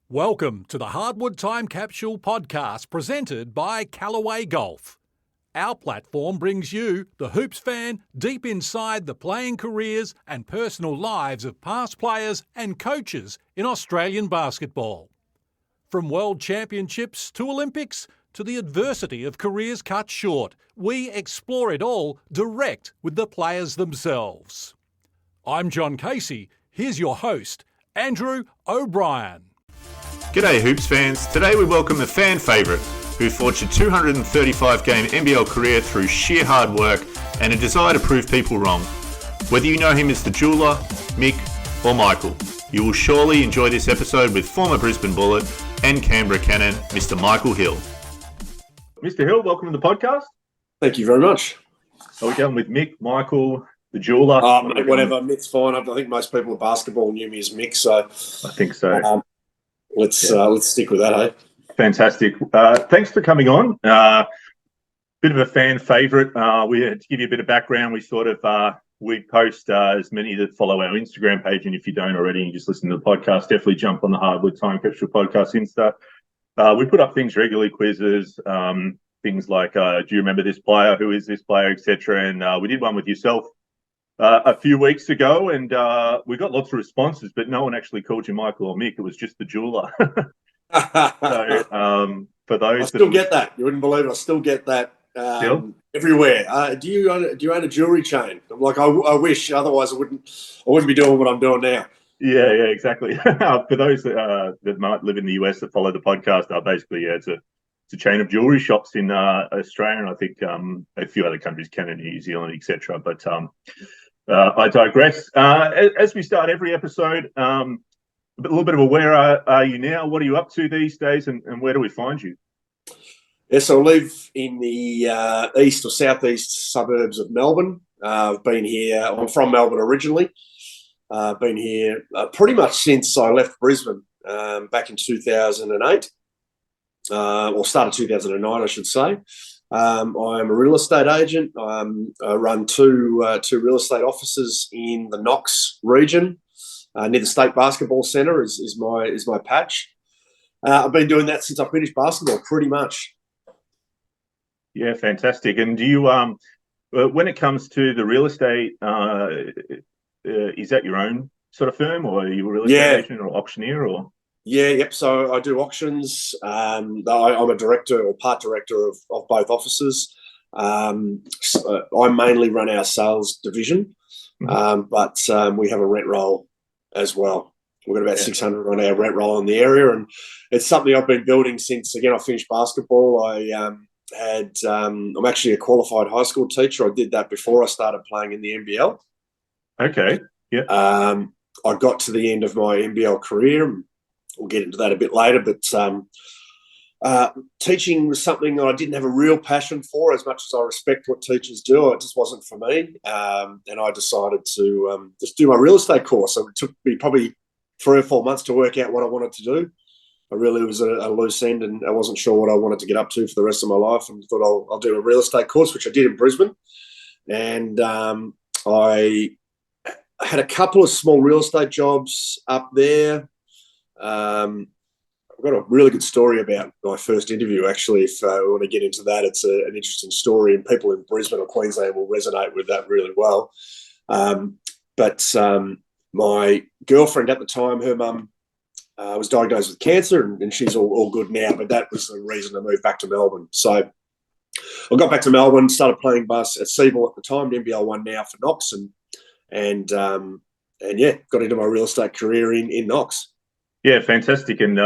Welcome to the Hardwood Time Capsule podcast presented by Callaway Golf. Our platform brings you, the Hoops fan, deep inside the playing careers and personal lives of past players and coaches in Australian basketball. From World Championships to Olympics to the adversity of careers cut short, we explore it all direct with the players themselves. I'm John Casey. Here's your host, Andrew O'Brien. G'day Hoops fans, today we welcome a fan favourite who forged a 235-game NBL career through sheer hard work and a desire to prove people wrong. Whether you know him as the Jeweller, Mick or Michael, you will surely enjoy this episode with former Brisbane Bullet and Canberra Cannon, Mr. Michael Hill. Mr. Hill, welcome to the podcast. Thank you very much. Are we going with Mick, Michael, the Jeweller? Mate, whatever, Mick's fine. I think most people in basketball knew me as Mick, so I think so. Let's stick with that, hey? Fantastic. Thanks for coming on. Bit of a fan favourite. We had to give you a bit of background. We post as many that follow our Instagram page, and if you don't already, you just listen to the podcast. Definitely jump on the Hardwood Time Capsule podcast Insta. We put up things regularly, quizzes, things like do you remember this player? Who is this player, etc. And we did one with yourself a few weeks ago, and we got lots of responses, but no one actually called you Michael or Mick. It was just the Jeweller. So for those, I still get that. You wouldn't believe it. I still get that everywhere. Do you own a jewelry chain? I'm like, I wish. Otherwise, I wouldn't be doing what I'm doing now. Yeah, exactly. For those that might live in the US that follow the podcast, basically, it's a chain of jewelry shops in Australia, and I think a few other countries, Canada, New Zealand, etc. But I digress. As we start every episode, a little bit of a where are you now? What are you up to these days, and where do we find you? Yes, I live in the east or southeast suburbs of Melbourne. I've been here. I'm from Melbourne originally. Been here pretty much since I left Brisbane back in 2008. Or started 2009, I should say. I'm a real estate agent. I run two real estate offices in the Knox region, near the State Basketball Centre is my patch. I've been doing that since I finished basketball, pretty much. Yeah, fantastic. And do you, when it comes to the real estate, is that your own sort of firm, or are you a real estate agent or auctioneer, or? Yeah, yep. So I do auctions. I'm a director or part director of both offices. I mainly run our sales division, but we have a rent roll as well. We've got about 600 on our rent roll in the area, and it's something I've been building since, again, I finished basketball. I'm actually a qualified high school teacher. I did that before I started playing in the NBL. Okay, yeah. I got to the end of my NBL career. We'll get into that a bit later, but teaching was something that I didn't have a real passion for. As much as I respect what teachers do, it just wasn't for me. And I decided to just do my real estate course. So it took me probably 3 or 4 months to work out what I wanted to do. I really was at a loose end, and I wasn't sure what I wanted to get up to for the rest of my life, and thought I'll do a real estate course, which I did in Brisbane. And I had a couple of small real estate jobs up there. I've got a really good story about my first interview, actually. If we want to get into that, it's an interesting story, and people in Brisbane or Queensland will resonate with that really well. But my girlfriend at the time, her mum was diagnosed with cancer, and she's all good now, but that was the reason to move back to Melbourne. So I got back to Melbourne, started playing bass at Seabold at the time, NBL 1 now for Knox, and got into my real estate career in Knox. Yeah, fantastic. And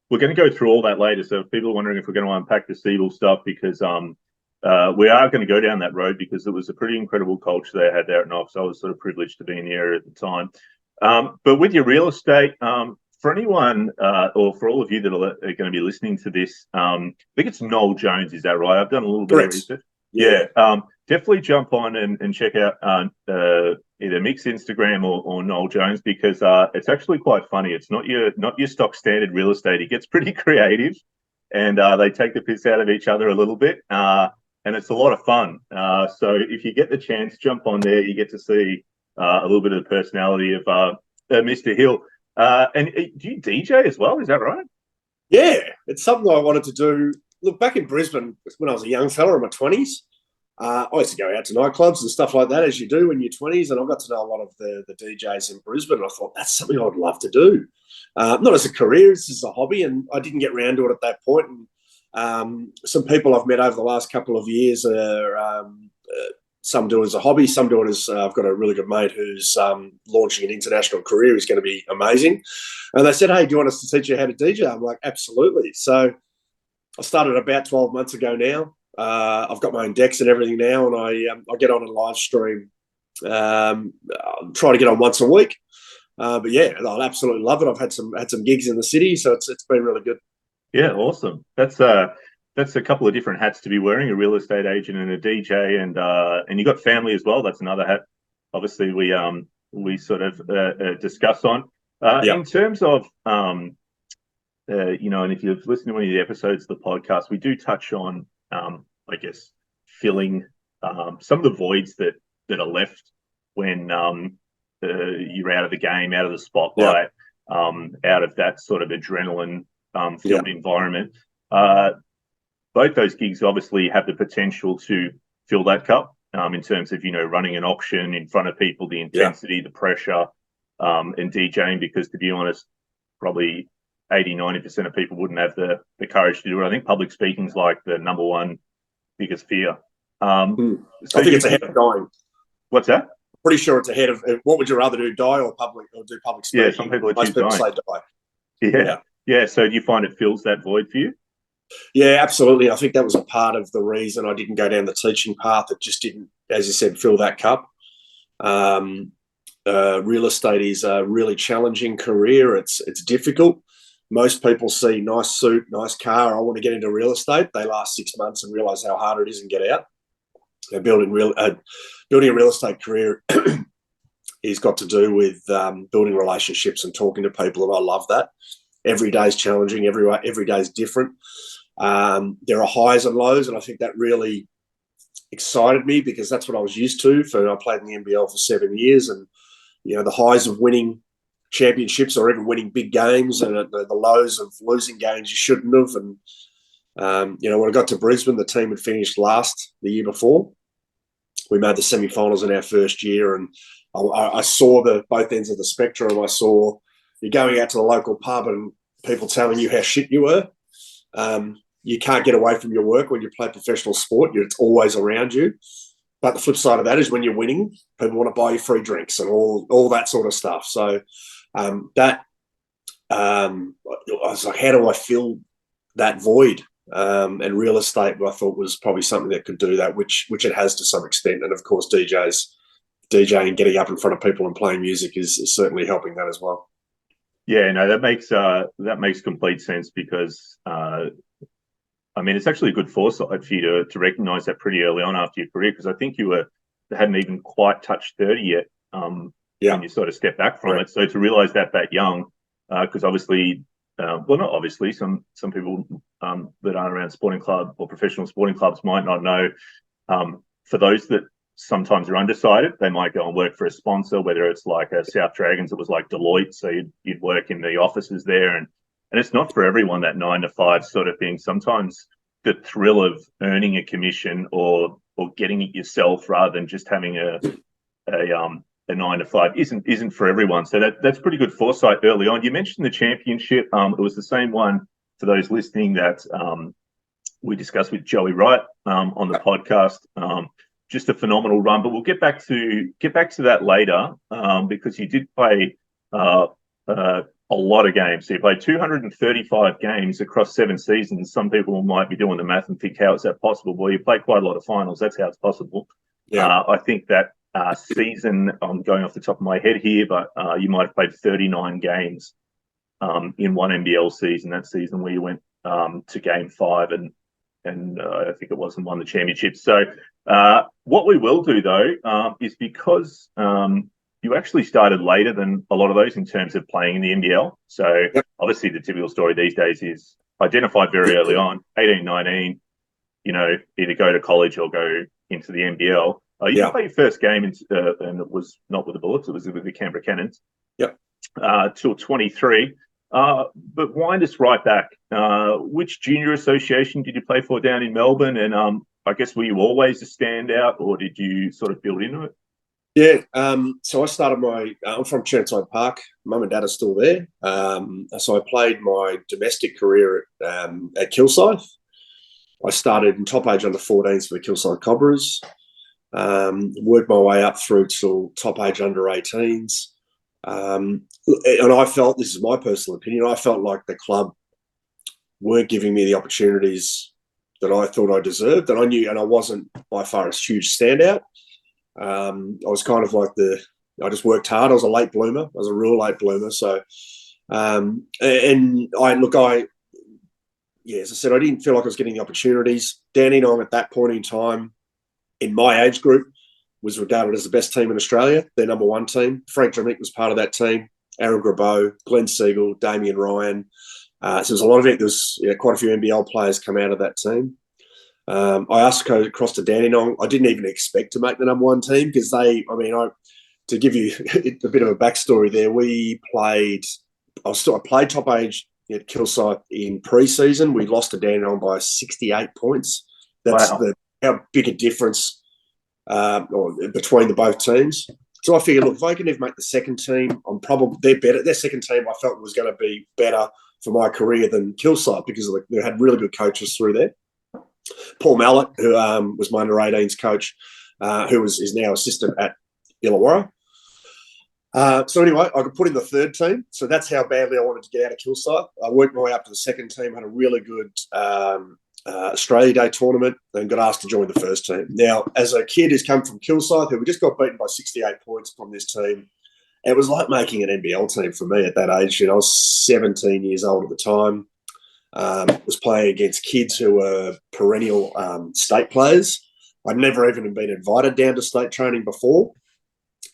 we're going to go through all that later. So if people are wondering if we're going to unpack the Seabold stuff, because we are going to go down that road, because it was a pretty incredible culture they had there at Knox. I was sort of privileged to be in the area at the time. But with your real estate, for anyone or for all of you that are going to be listening to this, I think it's Noel Jones. Is that right? I've done a little bit of research. Yeah. Definitely jump on and check out either Mick's Instagram or Noel Jones, because it's actually quite funny. It's not your stock standard real estate. He gets pretty creative, and they take the piss out of each other a little bit, and it's a lot of fun. So if you get the chance, jump on there. You get to see a little bit of the personality of Mr. Hill. And do you DJ as well? Is that right? Yeah, it's something I wanted to do. Look, back in Brisbane, when I was a young fella in my 20s, I used to go out to nightclubs and stuff like that, as you do in your 20s, and I got to know a lot of the DJs in Brisbane, and I thought, that's something I would love to do. Not as a career, it's as a hobby, and I didn't get around to it at that point. And some people I've met over the last couple of years are some do it as a hobby, some do it as I've got a really good mate who's launching an international career. He's going to be amazing. And they said, hey, do you want us to teach you how to DJ? I'm like, absolutely. So I started about 12 months ago now. I've got my own decks and everything now, and I get on and live stream. Try to get on once a week. But yeah, I absolutely love it. I've had some gigs in the city, so it's been really good. Yeah, awesome. That's a couple of different hats to be wearing: a real estate agent and a DJ, and you got family as well. That's another hat. Obviously, we sort of discuss on in terms of and if you've listened to one of the episodes of the podcast, we do touch on I guess filling some of the voids that are left when you're out of the game, out of the spotlight, out of that sort of adrenaline filled environment. Both those gigs obviously have the potential to fill that cup in terms of, running an auction in front of people, the intensity, the pressure, and DJing, because to be honest, probably 80-90% of people wouldn't have the courage to do it. I think public speaking is like the number one biggest fear. So I think it's ahead of dying. What's that? Pretty sure it's ahead of. What would you rather do, die or do public speaking? Yeah, some people Most people dying. say die. Yeah. So do you find it fills that void for you? Yeah, absolutely. I think that was a part of the reason I didn't go down the teaching path. It just didn't, as you said, fill that cup. Real estate is a really challenging career. It's difficult. Most people see nice suit, nice car. I want to get into real estate. They last 6 months and realize how hard it is and get out. Building a real estate career has got to do with building relationships and talking to people, and I love that. Every day is challenging. Every day is different. There are highs and lows, and I think that really excited me because that's what I was used to. I played in the NBL for 7 years, and the highs of winning championships or even winning big games, and the lows of losing games you shouldn't have. And when I got to Brisbane, the team had finished last the year before. We made the semi-finals in our first year, and I saw both ends of the spectrum. I saw you're going out to the local pub and people telling you how shit you were. You can't get away from your work when you play professional sport. It's always around you. But the flip side of that is when you're winning, people want to buy you free drinks and all that sort of stuff. So I was like, how do I fill that void? And real estate, I thought, was probably something that could do that, which it has to some extent. And of course, DJing, getting up in front of people and playing music is certainly helping that as well. Yeah, no, that makes complete sense because it's actually a good foresight for you to recognise that pretty early on after your career, because I think you hadn't even quite touched 30 yet when you sort of stepped back from it. So to realise that young, because obviously, not obviously, some people that aren't around sporting club or professional sporting clubs might not know. For those that sometimes are undecided, they might go and work for a sponsor, whether it's like a South Dragons, it was like Deloitte, so you'd work in the offices there, and it's not for everyone, that 9 to 5 sort of thing. Sometimes the thrill of earning a commission or getting it yourself rather than just having a 9 to 5 isn't for everyone. So that's pretty good foresight early on. You mentioned the championship. It was the same one for those listening that we discussed with Joey Wright on the podcast. Just a phenomenal run, but we'll get back to that later because you did play a lot of games. So you played 235 games across 7 seasons. Some people might be doing the math and think, how is that possible? Well, you played quite a lot of finals. That's how it's possible. Yeah. I think that season, I'm going off the top of my head here, but you might have played 39 games in one NBL season, that season where you went to Game 5 and I think it was and won the championship. So what we will do, though, is because you actually started later than a lot of those in terms of playing in the NBL. So obviously the typical story these days is identified very early on, 18, 19, either go to college or go into the NBL. You played your first game, and it was not with the Bullets, it was with the Canberra Cannons. Yep. till 23. But wind us right back. Which junior association did you play for down in Melbourne? And I guess were you always a standout, or did you sort of build into it? Yeah, so I started I'm from Churnside Park. Mum and Dad are still there. So I played my domestic career at Kilsyth. I started in top age under 14s for the Kilsyth Cobras. Worked my way up through to top age under 18s. And I felt, this is my personal opinion, I felt like the club weren't giving me the opportunities that I thought I deserved. And I knew, and I wasn't by far a huge standout. I was kind of like I just worked hard. I was a late bloomer. I was a real late bloomer. So, as I said, I didn't feel like I was getting the opportunities. Dandenong at that point in time, in my age group, was regarded as the best team in Australia, their number one team. Frank Mick was part of that team. Aaron Grabeau, Glenn Siegel, Damien Ryan. So there's a lot of it. There's quite a few NBL players come out of that team. I asked to go across to Dandenong. I didn't even expect to make the number one team because to give you a bit of a backstory there, I played top age at Kilsyth in pre-season. We lost to Dandenong by 68 points. That's how big a difference between the both teams. So I figured, look, if I can even make the second team, they're better. Their second team I felt was going to be better for my career than Kilsyth because they had really good coaches through there. Paul Mallett, who was my under 18s coach, who is now assistant at Illawarra. So anyway, I could put in the third team. So that's how badly I wanted to get out of Kilsyth. I worked my way up to the second team, had a really good Australia Day tournament, and got asked to join the first team. Now, as a kid who's come from Kilsyth, who we just got beaten by 68 points from this team, it was like making an NBL team for me at that age. I was 17 years old at the time. Was playing against kids who were perennial state players. I'd never even been invited down to state training before.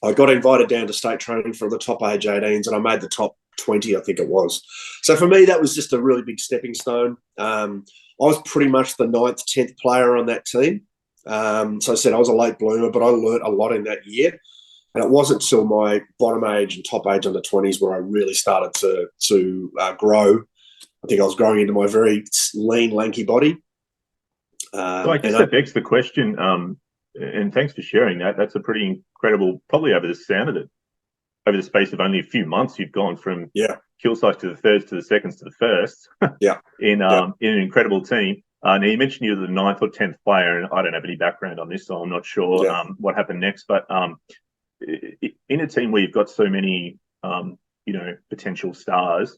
I got invited down to state training for the top age 18s, and I made the top 20, I think it was. So for me, that was just a really big stepping stone. I was pretty much the 9th, 10th player on that team. So I said I was a late bloomer, but I learned a lot in that year. And it wasn't until my bottom age and top age under 20s where I really started to grow. I think I was growing into my very lean, lanky body. So I guess that begs the question, and thanks for sharing that. That's a pretty incredible, probably over the sound of it, over the space of only a few months, you've gone from Kilsyth to the thirds to the seconds to the first in an incredible team. Now, you mentioned you were the 9th or 10th player, and I don't have any background on this, so I'm not sure what happened next. But in a team where you've got so many, potential stars,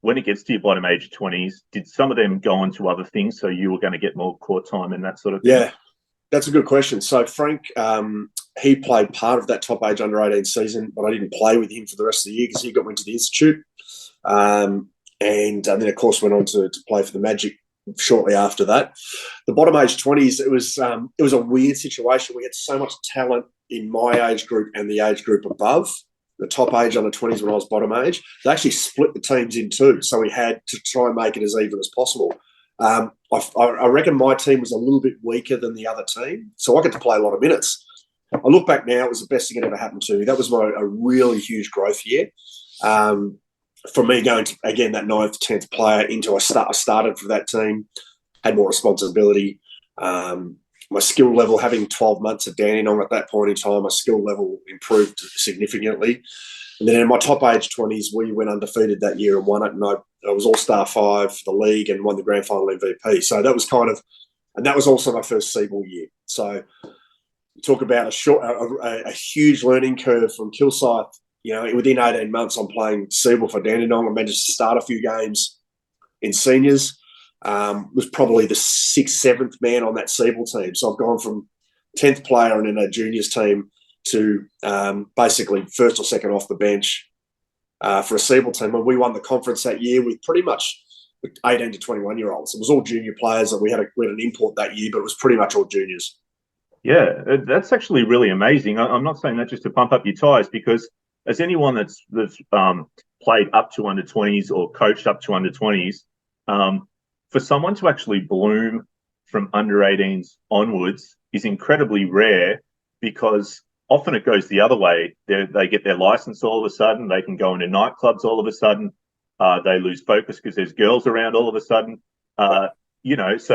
when it gets to your bottom age 20s, did some of them go on to other things so you were going to get more court time and that sort of thing? Yeah, that's a good question. So Frank, he played part of that top age under 18 season, but I didn't play with him for the rest of the year because he went to the Institute. And then, of course, went on to play for the Magic shortly after that. The bottom age 20s, it was a weird situation. We had so much talent in my age group and the age group above. The top age under 20s when I was bottom age, they actually split the teams in two. So we had to try and make it as even as possible. I reckon my team was a little bit weaker than the other team, so I got to play a lot of minutes. I look back now, it was the best thing that ever happened to me. That was a really huge growth year. For me going to, again, that 9th, 10th player into I started for that team, had more responsibility. My skill level, having 12 months at Dandenong at that point in time, my skill level improved significantly. And then in my top age 20s, we went undefeated that year and won it. And I was All-Star 5 for the league and won the grand final MVP. So that was and that was also my first C-ball year. So you talk about a huge learning curve from Kilsyth. Within 18 months, I'm playing C-ball for Dandenong. I managed to start a few games in seniors. Was probably the 6th, 7th man on that C-ball team. So I've gone from 10th player and in a juniors team to basically first or second off the bench for a C-ball team. And we won the conference that year with pretty much 18 to 21-year-olds. It was all junior players that we had an import that year, but it was pretty much all juniors. Yeah, that's actually really amazing. I'm not saying that just to pump up your tyres, because as anyone that's played up to under 20s or coached up to under 20s, for someone to actually bloom from under 18s onwards is incredibly rare, because often it goes the other way. They get their license all of a sudden. They can go into nightclubs all of a sudden. They lose focus because there's girls around all of a sudden. So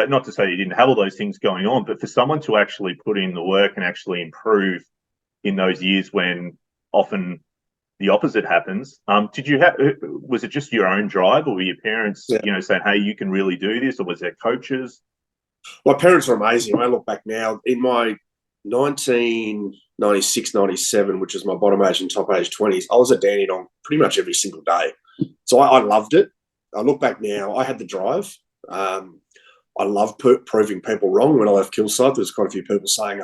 not to say you didn't have all those things going on, but for someone to actually put in the work and actually improve in those years when often the opposite happens, was it just your own drive, or were your parents, saying, hey, you can really do this, or was there coaches? My parents are amazing. I look back now, in my 1996, 97, which is my bottom age and top age 20s, I was at Dandenong pretty much every single day. So I loved it. I look back now, I had the drive. I love proving people wrong. When I left Kilsyth, there's quite a few people saying,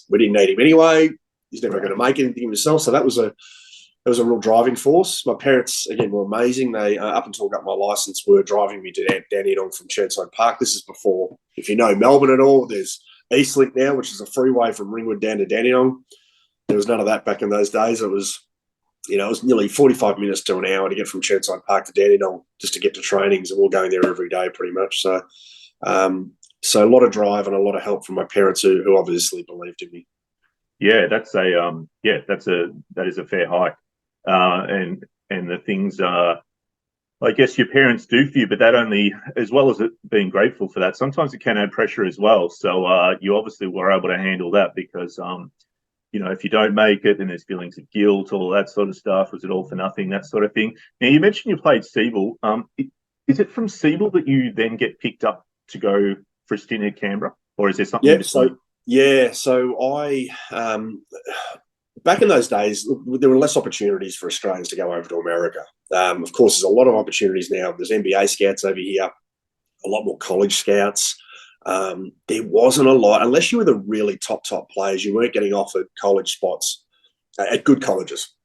we didn't need him anyway. He's never going to make anything himself. So that was a real driving force. My parents, again, were amazing. They, up until I got my license, were driving me to Dandenong from Chertside Park. This is before, if you know Melbourne at all, there's Eastlink now, which is a freeway from Ringwood down to Dandenong. There was none of that back in those days. It was nearly 45 minutes to an hour to get from Chertside Park to Dandenong just to get to trainings, and we're going there every day pretty much. So a lot of drive and a lot of help from my parents who obviously believed in me. Yeah, that is a fair hike. And the things I guess your parents do for you, but that only, as well as it being grateful for that, sometimes it can add pressure as well. So you obviously were able to handle that because if you don't make it, then there's feelings of guilt, all that sort of stuff. Was it all for nothing? That sort of thing. Now, you mentioned you played Siebel. Is it from Siebel that you then get picked up to go for a stint at Canberra, or is there something? So I back in those days, there were less opportunities for Australians to go over to America. Of course, there's a lot of opportunities now. There's NBA scouts over here, a lot more college scouts. There wasn't a lot, unless you were the really top players, you weren't getting offered college spots at good colleges.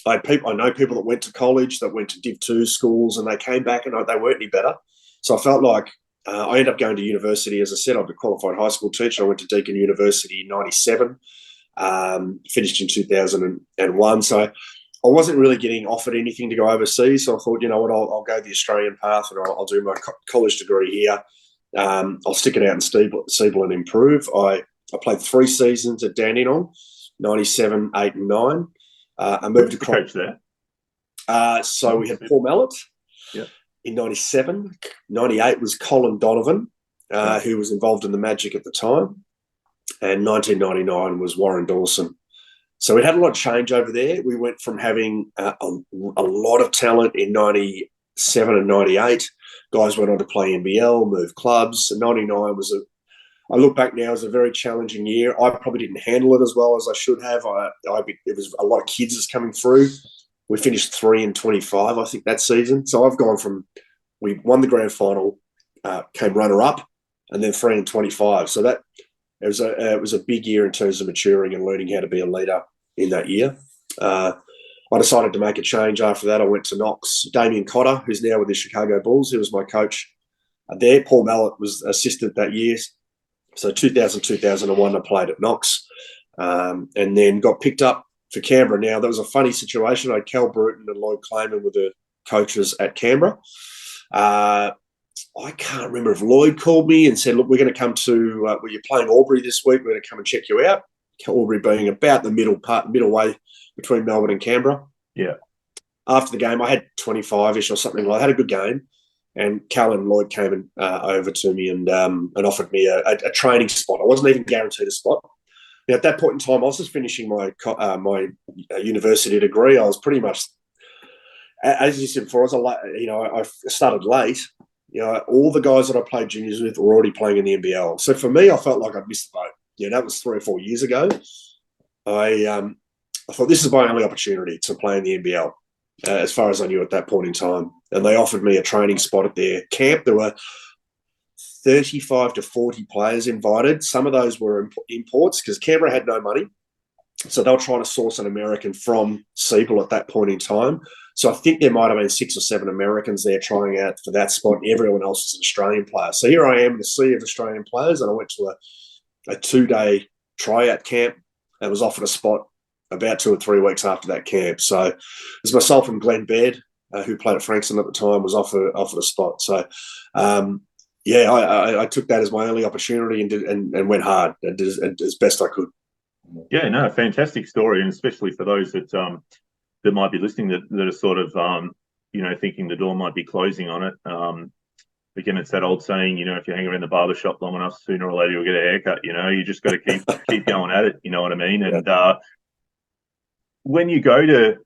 I know people that went to college, that went to Div 2 schools, and they came back and they weren't any better. So I felt like I ended up going to university. As I said, I'm a qualified high school teacher. I went to Deakin University in 97, finished in 2001. So I wasn't really getting offered anything to go overseas. So I thought, you know what, I'll go the Australian path and I'll do my college degree here. I'll stick it out in Siebel and improve. I played 3 seasons at Dandenong, 97, 8 and 9. I moved to coach there. So we had Paul Mallett in 97. 98 was Colin Donovan, who was involved in the Magic at the time. And 1999 was Warren Dawson. So we had a lot of change over there. We went from having a lot of talent in 97 and 98. Guys went on to play NBL, move clubs. 99 was I look back now, as a very challenging year. I probably didn't handle it as well as I should have. It was a lot of kids that's coming through. We finished 3 and 25, I think, that season. So I've gone from, we won the grand final, came runner-up, and then 3 and 25. So that it was a big year in terms of maturing and learning how to be a leader in that year. I decided to make a change after that. I went to Knox. Damien Cotter, who's now with the Chicago Bulls, he was my coach there. Paul Mallett was assistant that year. So 2000, 2001, I played at Knox, and then got picked up for Canberra. Now, that was a funny situation. I had Cal Bruton and Lloyd Clayman were the coaches at Canberra. I can't remember if Lloyd called me and said, look, we're going to come to, you're playing Albury this week. We're going to come and check you out. Albury being about the middle way between Melbourne and Canberra. Yeah. After the game, I had 25-ish or something like that. I had a good game. And Cal and Lloyd came over to me and offered me a training spot. I wasn't even guaranteed a spot. Now, at that point in time, I was just finishing my university degree. I was pretty much, as you said before, I started late. All the guys that I played juniors with were already playing in the NBL. So for me, I felt like I'd missed the boat. That was 3 or 4 years ago. I thought this is my only opportunity to play in the NBL, as far as I knew at that point in time. And they offered me a training spot at their camp. There were 35 to 40 players invited. Some of those were imports because Canberra had no money. So they were trying to source an American from Siebel at that point in time. So I think there might have been 6 or 7 Americans there trying out for that spot. Everyone else was an Australian player. So here I am in a sea of Australian players, and I went to a 2-day tryout camp and was offered a spot about 2 or 3 weeks after that camp. So it was myself and Glenn Baird, who played at Frankston at the time, was offered a spot. So, I took that as my only opportunity and went hard and did as best I could. Yeah, no, fantastic story, and especially for those that that might be listening that are sort of thinking the door might be closing on it. Again, it's that old saying, if you hang around the barber shop long enough, sooner or later you'll get a haircut. You just got to keep going at it. You know what I mean? And when you go to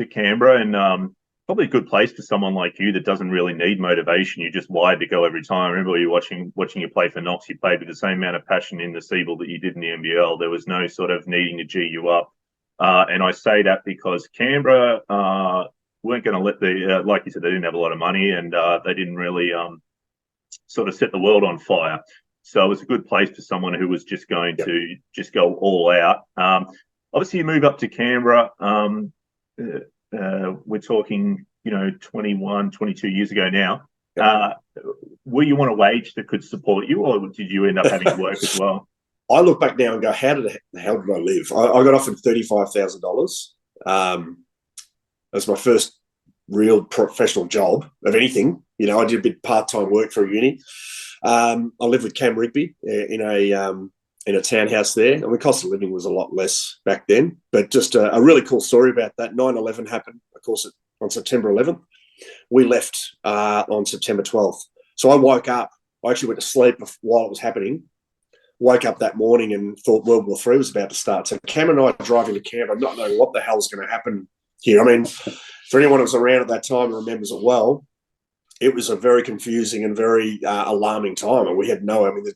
Canberra, and probably a good place for someone like you that doesn't really need motivation, you're just wired to go every time. I remember you watching you play for Knox. You played with the same amount of passion in the Seabull that you did in the NBL. There was no sort of needing to G you up. And I say that because Canberra weren't going to let like you said, they didn't have a lot of money, and they didn't really sort of set the world on fire. So it was a good place for someone who was just going to just go all out. Obviously, you move up to Canberra. We're talking, 21, 22 years ago now. Were you on a wage that could support you, or did you end up having to work as well? I look back now and go, how the hell did I live? I got offered $35,000. As my first real professional job of anything. I did a bit part-time work for a uni. I lived with Cam Rigby in a townhouse there, and the cost of living was a lot less back then. But just a really cool story about that. 9/11 happened, of course, on September 11th. We left on September 12th. So I woke up. I actually went to sleep while it was happening. Woke up that morning and thought World War III was about to start. So Cam and I are driving to Canberra, not knowing what the hell is going to happen here. I mean, for anyone who was around at that time and remembers it well, it was a very confusing and very alarming time. And we had New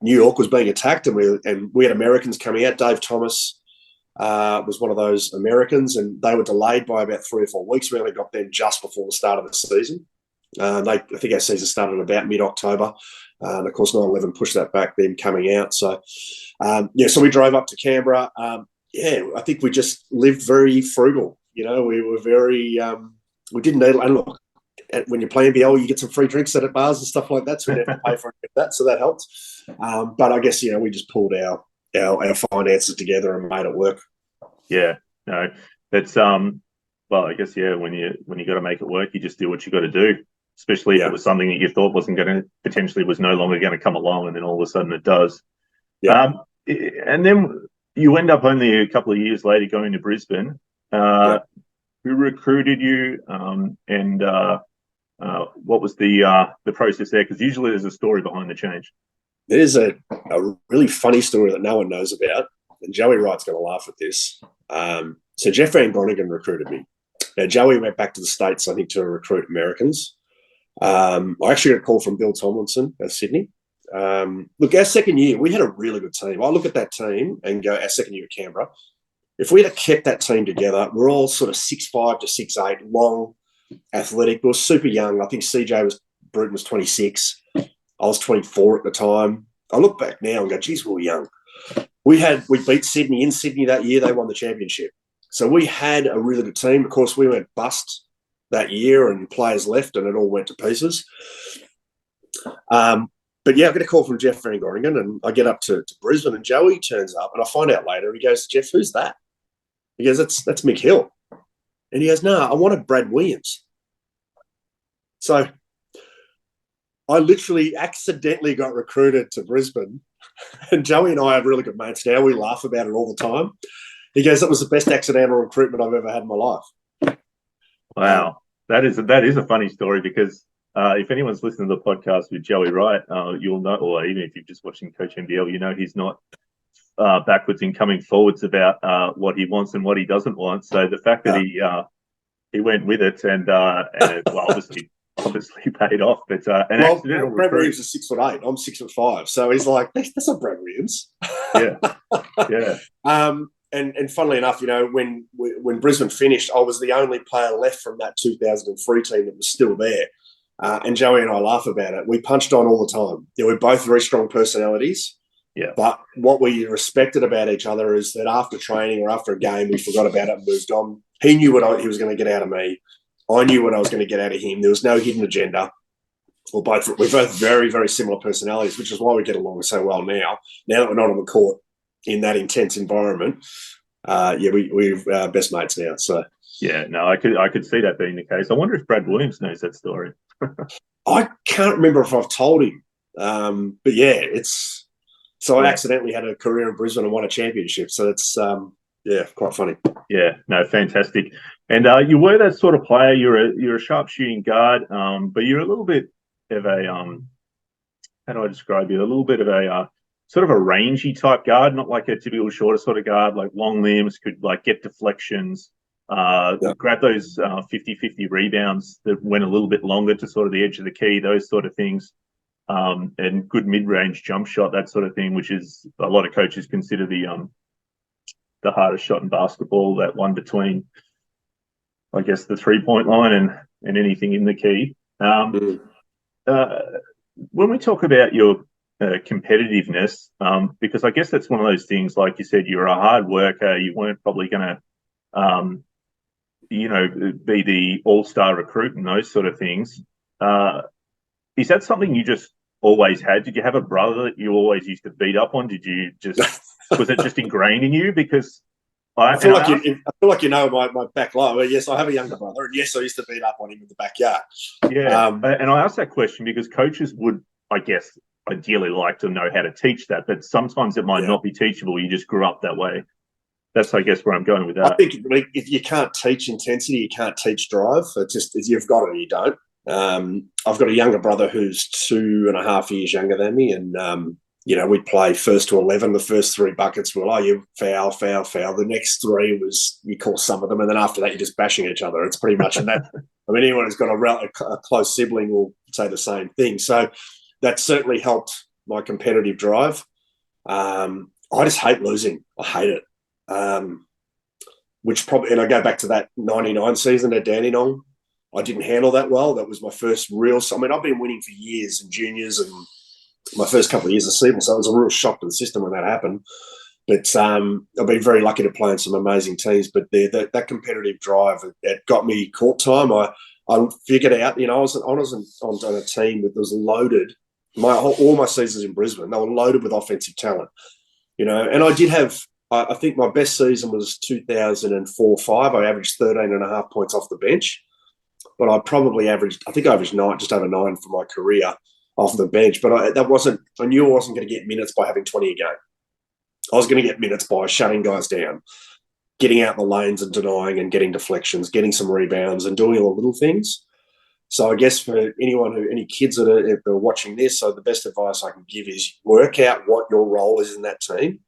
York was being attacked, and we had Americans coming out. Dave Thomas was one of those Americans, and they were delayed by about 3 or 4 weeks. We only got them just before the start of the season. I think our season started about mid-October. And, of course, 9/11 pushed that back, them coming out. So, so we drove up to Canberra. I think we just lived very frugal. We were very we didn't need – and look, when you play NBL, you get some free drinks at bars and stuff like that, so we didn't have to pay for any of that, so that helped. But I guess, we just pulled our finances together and made it work. Yeah, no, that's well, I guess, when you got to make it work, you just do what you got to do, especially if it was something that you thought was no longer going to come along, and then all of a sudden it does. Yeah. And then you end up only a couple of years later going to Brisbane. Who recruited you, and what was the process there? Because usually there's a story behind the change. There's a really funny story that no one knows about, and Joey Wright's going to laugh at this. So Jeff Van Groningen recruited me. Now, Joey went back to the States, I think, to recruit Americans. I actually got a call from Bill Tomlinson at Sydney. Look, our second year, we had a really good team. I look at that team and go, our second year at Canberra, if we had kept that team together, we're all sort of 6'5" to 6'8", long, athletic. We were super young. I think Bruton was 26. I was 24 at the time. I look back now and go, geez, we were young. We beat Sydney in Sydney that year. They won the championship. So we had a really good team. Of course, we went bust that year and players left and it all went to pieces. But I get a call from Jeff Van Groningen, and I get up to Brisbane, and Joey turns up, and I find out later, he goes, Jeff, who's that? He goes, that's Mick Hill. And he goes, no, I wanted Brad Williams. So I literally accidentally got recruited to Brisbane, and Joey and I are really good mates now. We laugh about it all the time. He goes, that was the best accidental recruitment I've ever had in my life. Wow. That is a funny story, because if anyone's listening to the podcast with Joey Wright, you'll know, or even if you're just watching Coach NBL, he's not backwards in coming forwards about what he wants and what he doesn't want. So the fact that he went with it and it, well, obviously paid off. But accidental Brad Williams is 6'8". I'm 6'5". So he's like, that's not Brad Williams. Yeah. And funnily enough, when Brisbane finished, I was the only player left from that 2003 team that was still there. And Joey and I laugh about it. We punched on all the time. We're both very strong personalities. Yeah. But what we respected about each other is that after training or after a game, we forgot about it and moved on. He knew what he was going to get out of me. I knew what I was going to get out of him. There was no hidden agenda. We're both very, very similar personalities, which is why we get along so well now. Now that we're not on the court in that intense environment, we're best mates now. So yeah, no, I could see that being the case. I wonder if Brad Williams knows that story. I can't remember if I've told him, but yeah, it's So I accidentally had a career in Brisbane and won a championship. So it's quite funny. Yeah, no, fantastic. And you were that sort of player. You're a sharp shooting guard, but you're a little bit of a how do I describe you? A little bit of a sort of a rangy type guard, not like a typical shorter sort of guard, like long limbs, could like get deflections, grab those 50-50 rebounds that went a little bit longer to sort of the edge of the key, those sort of things. And good mid-range jump shot, that sort of thing, which is a lot of coaches consider the hardest shot in basketball, that one between, I guess, the 3-point line and anything in the key. When we talk about your competitiveness, because I guess that's one of those things, like you said, you're a hard worker. You weren't probably going to, be the all-star recruit and those sort of things. Is that something you just always had? Did you have a brother that you always used to beat up on? Did you just was it just ingrained in you? Because I feel like you know my back line. Well, yes, I have a younger brother, and yes, I used to beat up on him in the backyard. Yeah, and I asked that question because coaches would, I guess, ideally like to know how to teach that, but sometimes it might not be teachable. You just grew up that way. That's, I guess, where I'm going with that. I think if you can't teach intensity, you can't teach drive. It's just if you've got it, you don't. I've got a younger brother who's 2.5 years younger than me, and we'd play 1st to 11. The first 3 buckets were, you foul, foul, foul. The next 3 was you call some of them, and then after that you're just bashing each other. It's pretty much, and that. I mean, anyone who's got a close sibling will say the same thing. So that certainly helped my competitive drive. I just hate losing. I hate it. Which probably, and I go back to that 99 season at Dandenong. I didn't handle that well. That was my first real. I mean, I've been winning for years in juniors and my first couple of years of Seaman, so it was a real shock to the system when that happened. But I've been very lucky to play in some amazing teams. But that competitive drive, it got me court time. I figured out, I was on a team that was loaded. All my seasons in Brisbane, they were loaded with offensive talent. And I did have. I think my best season was 2004-05. I averaged 13.5 points off the bench. But I averaged 9, just over 9 for my career off the bench. But I knew I wasn't going to get minutes by having 20 a game. I was going to get minutes by shutting guys down, getting out the lanes and denying and getting deflections, getting some rebounds and doing all the little things. So I guess for any kids that are watching this, so the best advice I can give is work out what your role is in that team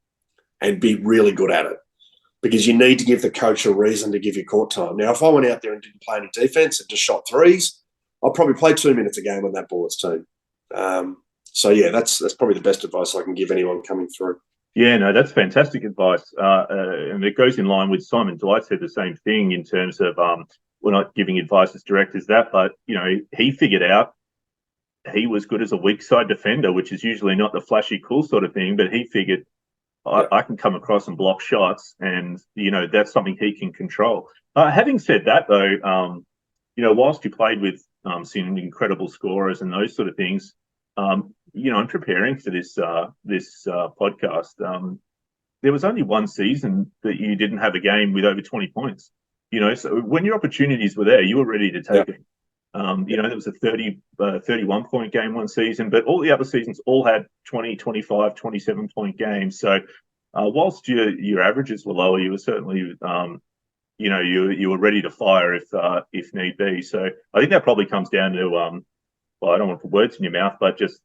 and be really good at it. Because you need to give the coach a reason to give you court time. Now, if I went out there and didn't play any defense and just shot threes, I'd probably play 2 minutes a game on that Bullets team. That's probably the best advice I can give anyone coming through. Yeah, no, that's fantastic advice. And it goes in line with Simon Dwight said the same thing in terms of we're not giving advice as direct as that, but, he figured out he was good as a weak side defender, which is usually not the flashy, cool sort of thing, but he figured, I can come across and block shots, and that's something he can control. Having said that, though, whilst you played with some incredible scorers and those sort of things, I'm preparing for this podcast. There was only one season that you didn't have a game with over 20 points. So when your opportunities were there, you were ready to take it. There was a 31-point game one season, but all the other seasons all had 20, 25, 27-point games. So whilst your averages were lower, you were certainly, you were ready to fire if need be. So I think that probably comes down to, I don't want to put words in your mouth, but just,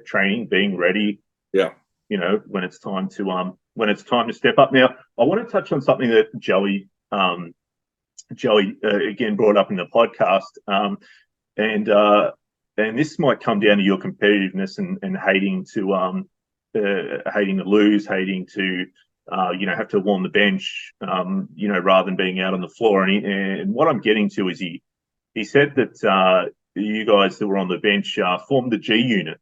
training, being ready. Yeah. When it's time to step up. Now, I want to touch on something that Joey again brought up in the podcast, and this might come down to your competitiveness and hating to lose, hating to have to warm the bench, rather than being out on the floor. And what I'm getting to is he said that you guys that were on the bench formed the G unit.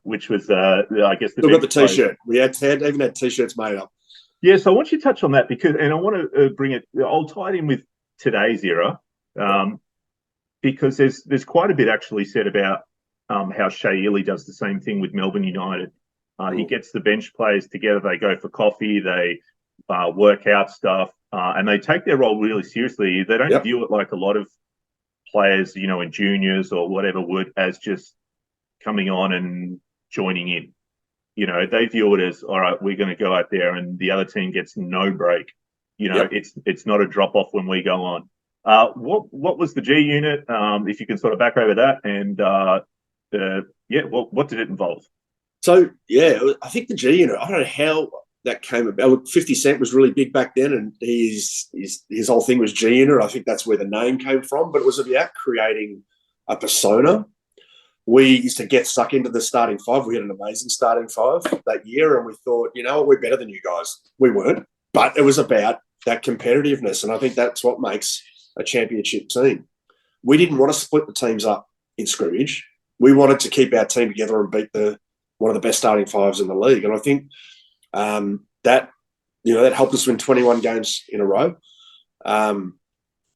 Which was I guess the. Still got the T-shirt. We even had T-shirts made up. Yeah, so I want you to touch on that and I want to bring it. I'll tie it in with today's era, because there's quite a bit actually said about how Shea Ely does the same thing with Melbourne United. He gets the bench players together. They go for coffee. They work out stuff, and they take their role really seriously. They don't view it like a lot of players, in juniors or whatever would, as just coming on and joining in. You know, they view it as, all right, we're going to go out there and the other team gets no break. You know, it's not a drop off when we go on. What was the G unit? If you can sort of back over that, and what did it involve? So I think the G unit. I don't know how that came about. Look, 50 Cent was really big back then, and his whole thing was G unit. I think that's where the name came from. But it was about creating a persona. We used to get stuck into the starting five. We had an amazing starting five that year, and we thought, you know, we're better than you guys. We weren't, but it was about that competitiveness, and I think that's what makes a championship team. We didn't want to split the teams up in scrimmage. We wanted to keep our team together and beat one of the best starting fives in the league, and I think that helped us win 21 games in a row.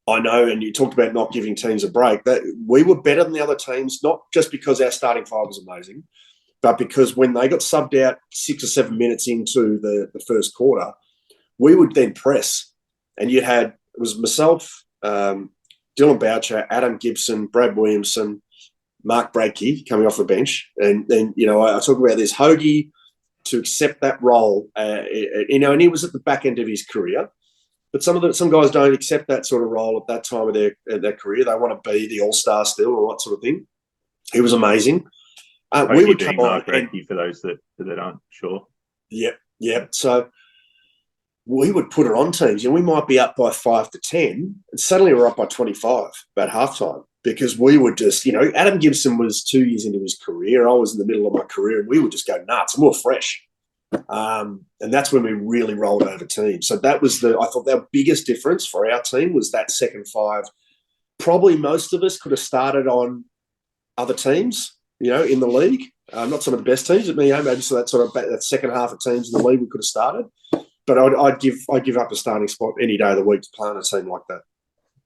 I know, and you talked about not giving teams a break, that we were better than the other teams, not just because our starting five was amazing, but because when they got subbed out 6 or 7 minutes into the first quarter, we would then press. And it was myself, Dylan Boucher, Adam Gibson, Brad Williamson, Mark Bradkey coming off the bench. And then, I talk about this, Hoagie to accept that role, and he was at the back end of his career. But some guys don't accept that sort of role at that time of their career. They want to be the all-star still or that sort of thing. He was amazing. We would come on. For those that aren't sure. Yeah. So we would put it on teams, and we might be up by 5 to 10, and suddenly we're up by 25 about halftime because we would just, Adam Gibson was 2 years into his career. I was in the middle of my career, and we would just go nuts, and we were fresh. And that's when we really rolled over teams. So that was I thought the biggest difference for our team was that second five. Probably most of us could have started on other teams, in the league. Not some of the best teams, but maybe so that second half of teams in the league we could have started. But I'd give up a starting spot any day of the week to play on a team like that.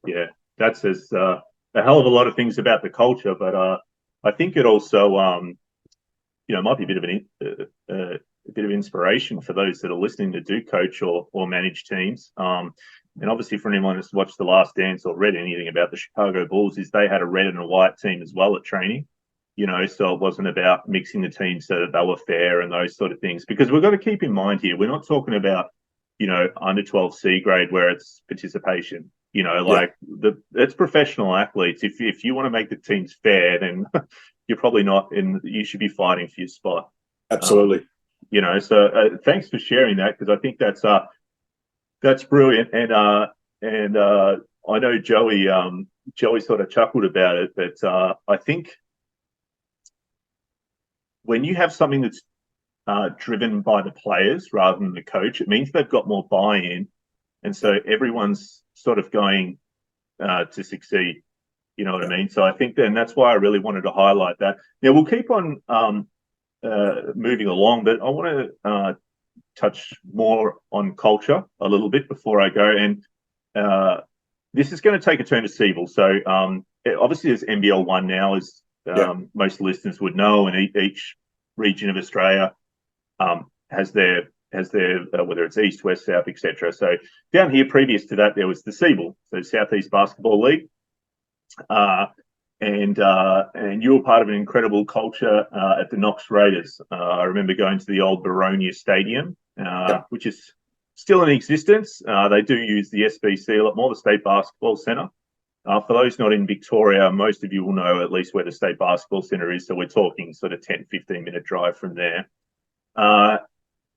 Yeah, that says a hell of a lot of things about the culture. But I think it also, might be a bit of inspiration for those that are listening to do coach or manage teams. And obviously for anyone that's watched The Last Dance or read anything about the Chicago Bulls, is they had a red and a white team as well at training, so it wasn't about mixing the teams so that they were fair and those sort of things. Because we've got to keep in mind here, we're not talking about, under 12 C grade where it's participation. It's professional athletes. If you want to make the teams fair, then you're probably not you should be fighting for your spot. Absolutely. So thanks for sharing that, because I think that's brilliant. And I know Joey sort of chuckled about it, but I think when you have something that's driven by the players rather than the coach, it means they've got more buy-in, and so everyone's sort of going to succeed. You know what I mean? So I think that's why I really wanted to highlight that. Now we'll keep on moving along, but I want to touch more on culture a little bit before I go. And this is going to take a turn to Siebel. So obviously there's NBL 1 now, as most listeners would know, and each region of Australia has their whether it's east, west, south, etc. So down here, previous to that, there was the Siebel, so Southeast Basketball League. And you were part of an incredible culture at the Knox Raiders. I remember going to the old Baronia Stadium, which is still in existence. They do use the SBC a lot more, the State Basketball Centre. For those not in Victoria, most of you will know at least where the State Basketball Centre is. So we're talking sort of 10, 15-minute drive from there.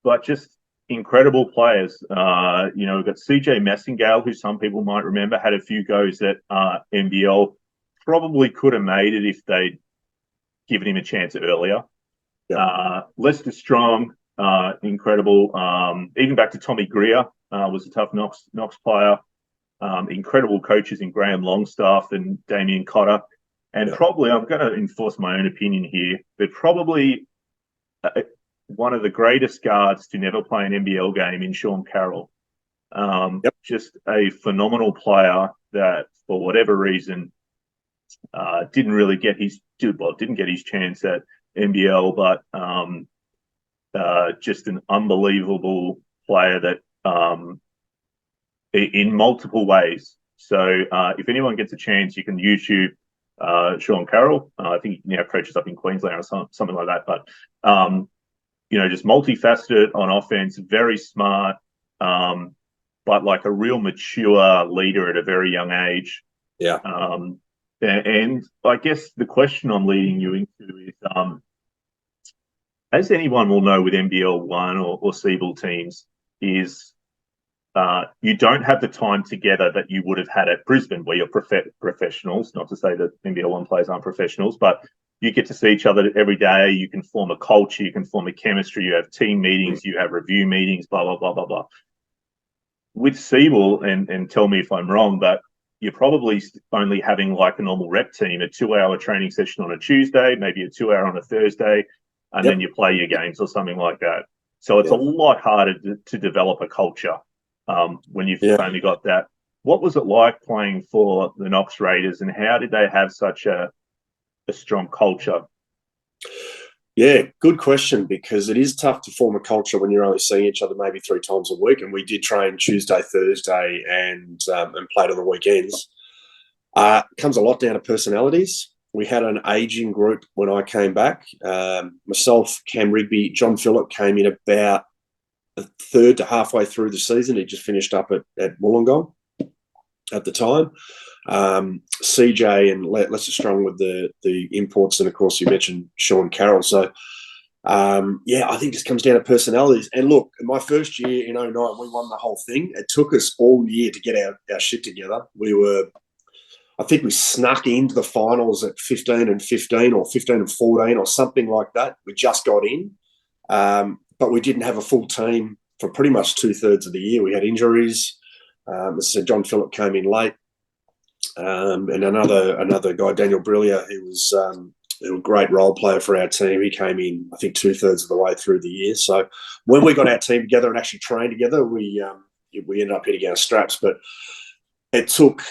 But just incredible players. We've got CJ Massingale, who some people might remember, had a few goes at NBL. Probably could have made it if they'd given him a chance earlier. Lester Strong, incredible. Even back to Tommy Greer, was a tough Knox player. Incredible coaches in Graham Longstaff and Damien Cotter. And probably, I'm going to enforce my own opinion here, but probably one of the greatest guards to never play an NBL game in Sean Carroll. Just a phenomenal player that, for whatever reason, didn't get his chance at NBL, but just an unbelievable player that in multiple ways. So if anyone gets a chance, you can YouTube Sean Carroll. I think he now coaches up in Queensland or something like that. But just multifaceted on offense, very smart, but like a real mature leader at a very young age. Yeah. And I guess the question I'm leading you into is, as anyone will know with NBL 1 or Siebel teams, is you don't have the time together that you would have had at Brisbane, where you're professionals. Not to say that NBL 1 players aren't professionals, but you get to see each other every day. You can form a culture. You can form a chemistry. You have team meetings. You have review meetings, blah, blah, blah, blah, blah. With Siebel, and tell me if I'm wrong, but you're probably only having like a normal rep team, a 2-hour training session on a Tuesday, maybe a 2-hour on a Thursday, and then you play your games or something like that. So it's a lot harder to develop a culture when you've only got that. What was it like playing for the Knox Raiders, and how did they have such a strong culture? Yeah, good question, because it is tough to form a culture when you're only seeing each other maybe 3 times a week. And we did train Tuesday, Thursday, and played on the weekends. Comes a lot down to personalities. We had an aging group when I came back. Myself, Cam Rigby, John Phillip came in about a third to halfway through the season. He just finished up at Wollongong at the time. CJ and Lester Strong with the imports, and of course you mentioned Sean Carroll. So I think this comes down to personalities. And look, in my first year in 2009, we won the whole thing. It took us all year to get our shit together. I think we snuck into the finals at 15-15 or 15-14 or something like that. We just got in, but we didn't have a full team for pretty much 2/3 of the year. We had injuries. As I said, John Phillip came in late. And another guy, Daniel Brillier, who was a great role player for our team. He came in, I think, 2/3 of the way through the year. So when we got our team together and actually trained together, we ended up hitting our straps. But it took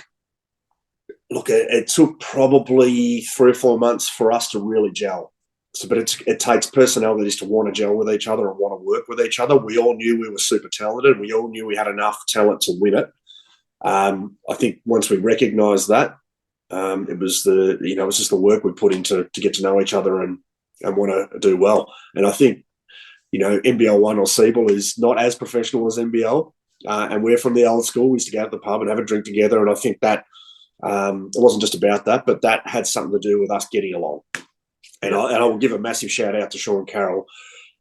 probably 3 or 4 months for us to really gel. So, but it takes personalities to want to gel with each other and want to work with each other. We all knew we were super talented. We all knew we had enough talent to win it. I think once we recognised that, it was just the work we put into to get to know each other and want to do well. And I think, NBL 1 or Siebel is not as professional as NBL, and we're from the old school. We used to go out to the pub and have a drink together, and I think that it wasn't just about that, but that had something to do with us getting along. And I will give a massive shout out to Sean Carroll.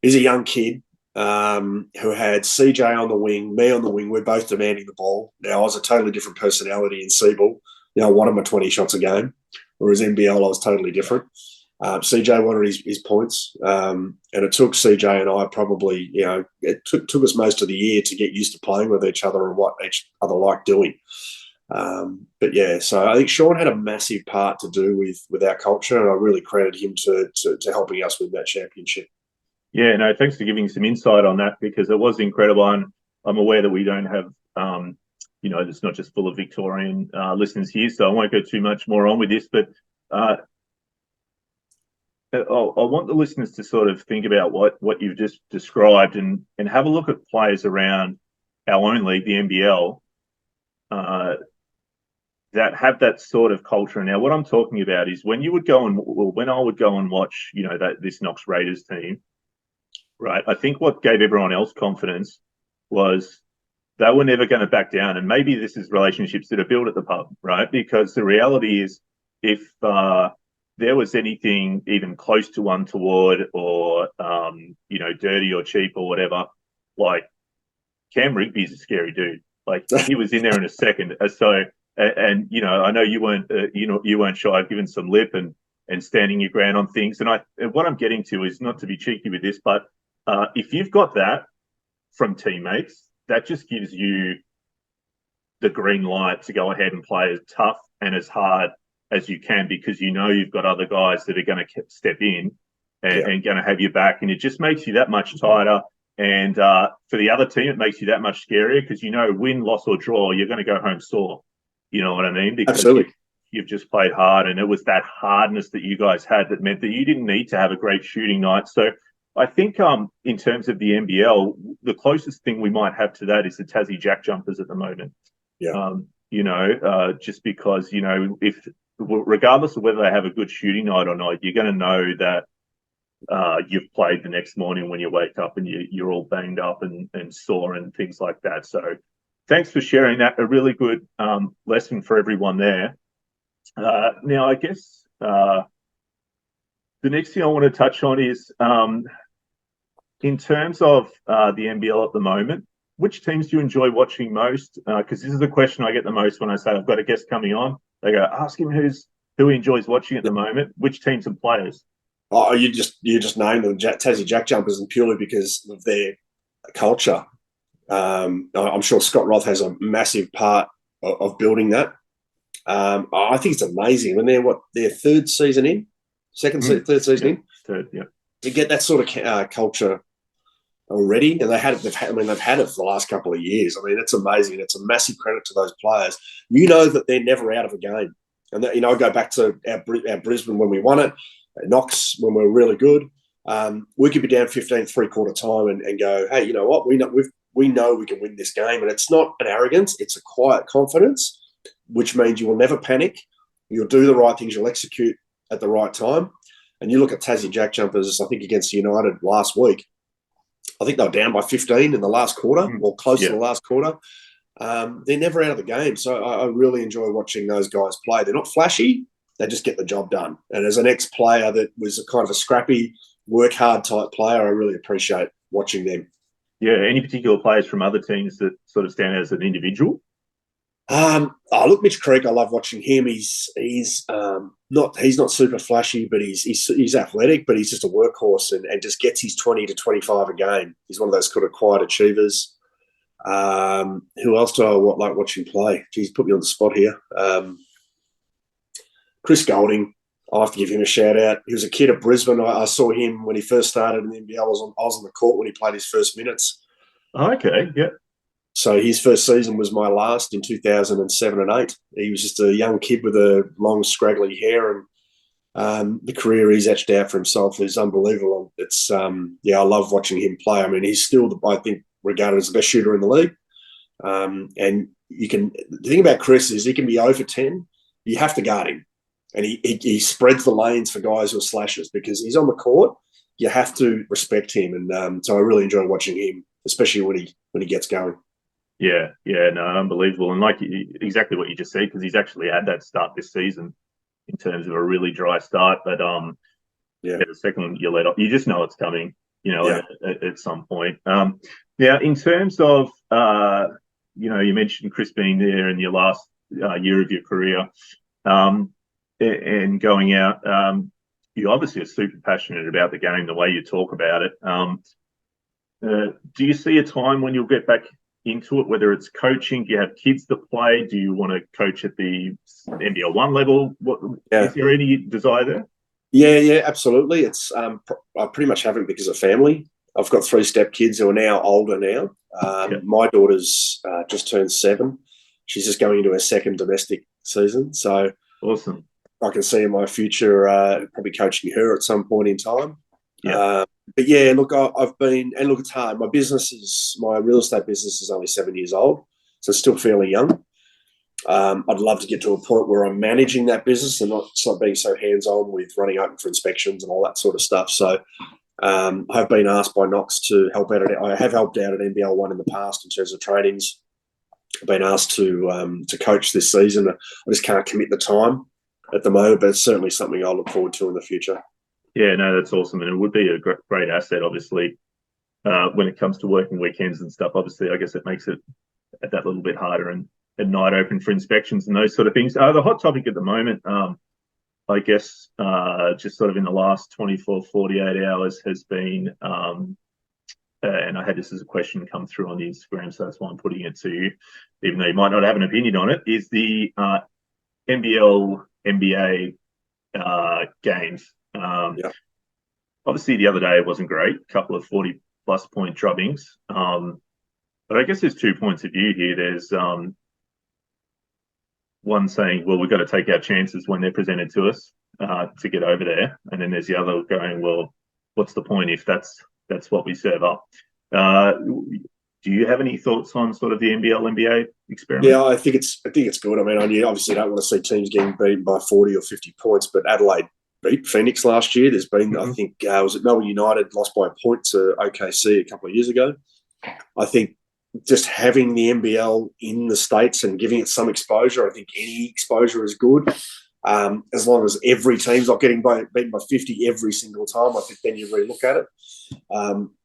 He's a young kid who had CJ on the wing, me on the wing. We're both demanding the ball. Now, I was a totally different personality in Siebel. I wanted my 20 shots a game, whereas NBL, I was totally different. CJ wanted his points, and it took CJ and I probably, it took us most of the year to get used to playing with each other and what each other liked doing. So I think Sean had a massive part to do with our culture, and I really credit him to helping us win that championship. Yeah, no, thanks for giving some insight on that, because it was incredible. And I'm aware that we don't have, it's not just full of Victorian listeners here, so I won't go too much more on with this. But I want the listeners to sort of think about what you've just described and have a look at players around our own league, the NBL, that have that sort of culture. Now, what I'm talking about is when I would go and watch, this Knox Raiders team, right? I think what gave everyone else confidence was they were never going to back down. And maybe this is relationships that are built at the pub, right? Because the reality is, if there was anything even close to untoward or, dirty or cheap or whatever, like Cam Rigby's a scary dude. Like he was in there in a second. So, and I know you weren't shy of giving some lip and standing your ground on things. And what I'm getting to is not to be cheeky with this, but if you've got that from teammates, that just gives you the green light to go ahead and play as tough and as hard as you can, because you've got other guys that are going to step in and going to have your back, and it just makes you that much tighter. And for the other team, it makes you that much scarier, because win, loss or draw, you're going to go home sore. You know what I mean? Because absolutely. You've just played hard, and it was that hardness that you guys had that meant that you didn't need to have a great shooting night. So I think in terms of the NBL, the closest thing we might have to that is the Tassie Jack Jumpers at the moment. Yeah. Just because, if regardless of whether they have a good shooting night or not, you're going to know that you've played the next morning when you wake up and you're all banged up and sore and things like that. So thanks for sharing that. A really good lesson for everyone there. Now, I guess the next thing I want to touch on is in terms of the NBL at the moment, which teams do you enjoy watching most? Because this is the question I get the most when I say I've got a guest coming on. They go, ask him who he enjoys watching at the moment, which teams and players. Oh, you just named them, Tassie Jack Jumpers, and purely because of their culture. I'm sure Scott Roth has a massive part of building that. I think it's amazing when they're their third season in, third season in. Third, yeah. To get that sort of culture already, and they've had it for the last couple of years. I mean, it's amazing. It's a massive credit to those players. You know that they're never out of a game, and that, I go back to our Brisbane when we won it, Knox when we were really good. We could be down 15 three-quarter time and go, hey, you know what? We know we can win this game, and it's not an arrogance; it's a quiet confidence, which means you will never panic. You'll do the right things. You'll execute at the right time. And you look at Tassie Jack Jumpers, I think against United last week, I think they were down by 15 in the last quarter, or close to the last quarter. They're never out of the game. So I really enjoy watching those guys play. They're not flashy. They just get the job done. And as an ex-player that was a kind of a scrappy, work-hard type player, I really appreciate watching them. Yeah. Any particular players from other teams that sort of stand out as an individual? Look, Mitch Creek, I love watching him. He's not super flashy, but he's athletic, but he's just a workhorse and just gets his 20 to 25 a game. He's one of those kind of quiet achievers. Who else do I like watching play? Geez, put me on the spot here. Chris Golding, I have to give him a shout out. He was a kid at Brisbane. I saw him when he first started in the NBL. I was on the court when he played his first minutes. Oh, okay, yeah. So his first season was my last in 2007 and 8. He was just a young kid with a long, scraggly hair, and the career he's etched out for himself is unbelievable. It's I love watching him play. I mean, he's still, I think, regarded as the best shooter in the league. And the thing about Chris is he can be 0 for 10. You have to guard him, and he spreads the lanes for guys who are slashers because he's on the court. You have to respect him, and so I really enjoy watching him, especially when he gets going. Yeah, no, unbelievable. And like exactly what you just said, because he's actually had that start this season in terms of a really dry start. But the second you let off, you just know it's coming, at some point. Now, in terms of, you mentioned Chris being there in your last year of your career and going out. You obviously are super passionate about the game, the way you talk about it. Do you see a time when you'll get back into it, whether it's coaching? Do you have kids that play? Do you want to coach at the NBL 1 level? Is there any desire there? Yeah, absolutely. It's I pretty much have it because of family. I've got 3 step kids who are now older now. My daughter's just turned 7. She's just going into her second domestic season. So awesome. I can see in my future probably coaching her at some point in time. Yeah. But yeah, look, it's hard. My real estate business is only 7 years old, so it's still fairly young. I'd love to get to a point where I'm managing that business and not being so hands-on with running open for inspections and all that sort of stuff. So I've been asked by Knox to help out. I have helped out at NBL 1 in the past in terms of trainings. I've been asked to coach this season. I just can't commit the time at the moment, but it's certainly something I'll look forward to in the future. Yeah, no, that's awesome. And it would be a great asset, obviously, when it comes to working weekends and stuff. Obviously, I guess it makes it that little bit harder and at night open for inspections and those sort of things. The hot topic at the moment, I guess, just sort of in the last 24, 48 hours has been, and I had this as a question come through on the Instagram, so that's why I'm putting it to you, even though you might not have an opinion on it, is the NBL, NBA games. Obviously, the other day it wasn't great. A couple of 40-plus point drubbings. But I guess there's 2 points of view here. There's one saying, well, we've got to take our chances when they're presented to us to get over there. And then there's the other going, well, what's the point if that's what we serve up? Do you have any thoughts on sort of the NBL, NBA experiment? Yeah, I think it's good. I mean, you obviously don't want to see teams getting beaten by 40 or 50 points, but Adelaide beat Phoenix last year. There's been, I think, was it Melbourne United lost by a point to OKC a couple of years ago. I think just having the NBL in the States and giving it some exposure, I think any exposure is good. As long as every team's not getting beaten by 50 every single time, I think then you really look at it.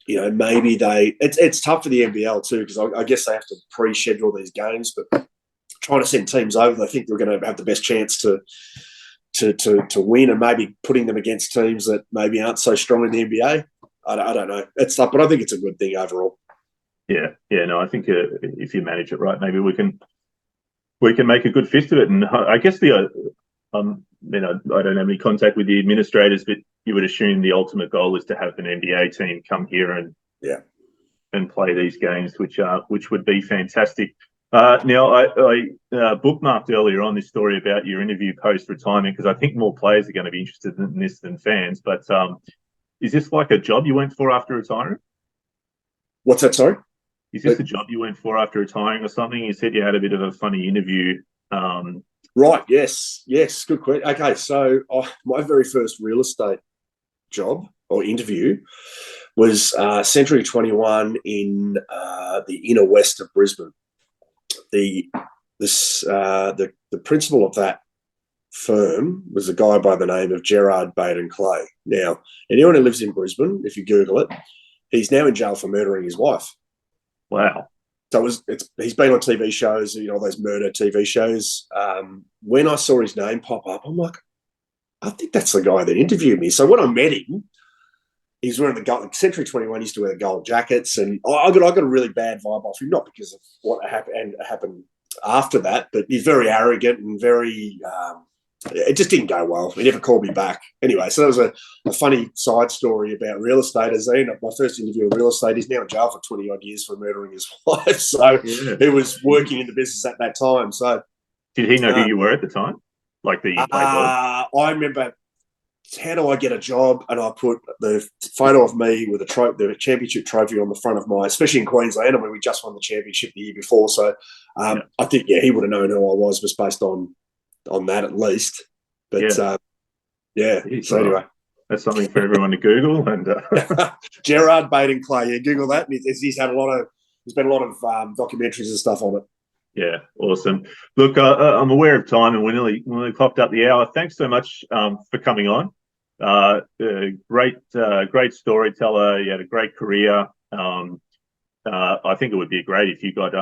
Maybe it's tough for the NBL too, because I guess they have to pre-schedule these games, but trying to send teams over, they think they're going to have the best chance to win, and maybe putting them against teams that maybe aren't so strong in the NBA. I don't know. It's tough, but I think it's a good thing overall. Yeah. No, I think if you manage it right, maybe we can make a good fist of it. And I guess I don't have any contact with the administrators, but you would assume the ultimate goal is to have an NBA team come here and play these games, which would be fantastic. Now, I bookmarked earlier on this story about your interview post-retirement, because I think more players are going to be interested in this than fans. But is this like a job you went for after retiring? What's that, sorry? Is this a job you went for after retiring or something? You said you had a bit of a funny interview. Right, yes, good question. Okay, so my very first real estate job or interview was Century 21 in the inner west of Brisbane. The principal of that firm was a guy by the name of Gerard Baden Clay. Now, anyone who lives in Brisbane, if you Google it, he's now in jail for murdering his wife. Wow. So he's been on TV shows, those murder TV shows. When I saw his name pop up, I'm like, I think that's the guy that interviewed me. So when I met him, he's wearing the gold. Century 21 used to wear the gold jackets, and I got a really bad vibe off him, not because of what happened after that, but he's very arrogant and very. It just didn't go well. He never called me back. Anyway, so that was a funny side story about real estate. As my first interview with real estate, he's now in jail for 20 odd years for murdering his wife. So he was working in the business at that time. So did he know who you were at the time? Like the I remember. How do I get a job? And I put the photo of me with the championship trophy on the front of especially in Queensland. I mean, we just won the championship the year before. So I think, he would have known who I was based on that at least. But so anyway. That's something for everyone to Google. And Gerard Baden Clay, Google that. He's been a lot of documentaries and stuff on it. Yeah, awesome. Look, I'm aware of time, and we're nearly clocked up the hour. Thanks so much for coming on. Great storyteller. You had a great career. I think it would be great if you got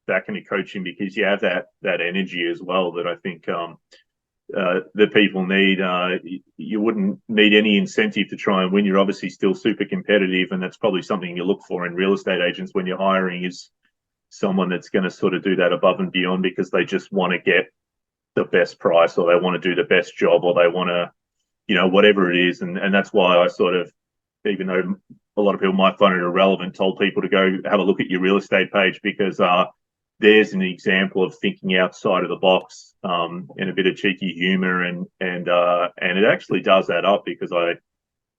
back into coaching, because you have that energy as well that I think that people need. You wouldn't need any incentive to try and win. You're obviously still super competitive, and that's probably something you look for in real estate agents when you're hiring, is someone that's going to sort of do that above and beyond because they just want to get the best price, or they want to do the best job, or they want to, whatever it is. And that's why I sort of, even though a lot of people might find it irrelevant, told people to go have a look at your real estate page, because there's an example of thinking outside of the box and a bit of cheeky humor. And it actually does add up, because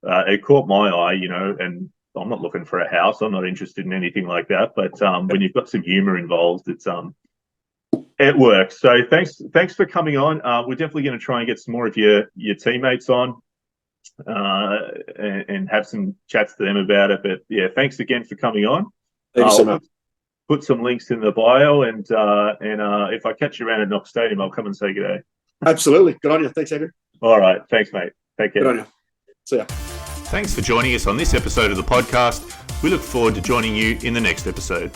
it caught my eye, and I'm not looking for a house. I'm not interested in anything like that. But when you've got some humor involved, it works. So thanks for coming on. We're definitely going to try and get some more of your teammates on and have some chats to them about it. But yeah, thanks again for coming on. Thank you so much. Put some links in the bio, and if I catch you around at Knox Stadium, I'll come and say good day. Absolutely. Good on you. Thanks, Andrew. All right. Thanks, mate. Take care. Good on you. See ya. Thanks for joining us on this episode of the podcast. We look forward to joining you in the next episode.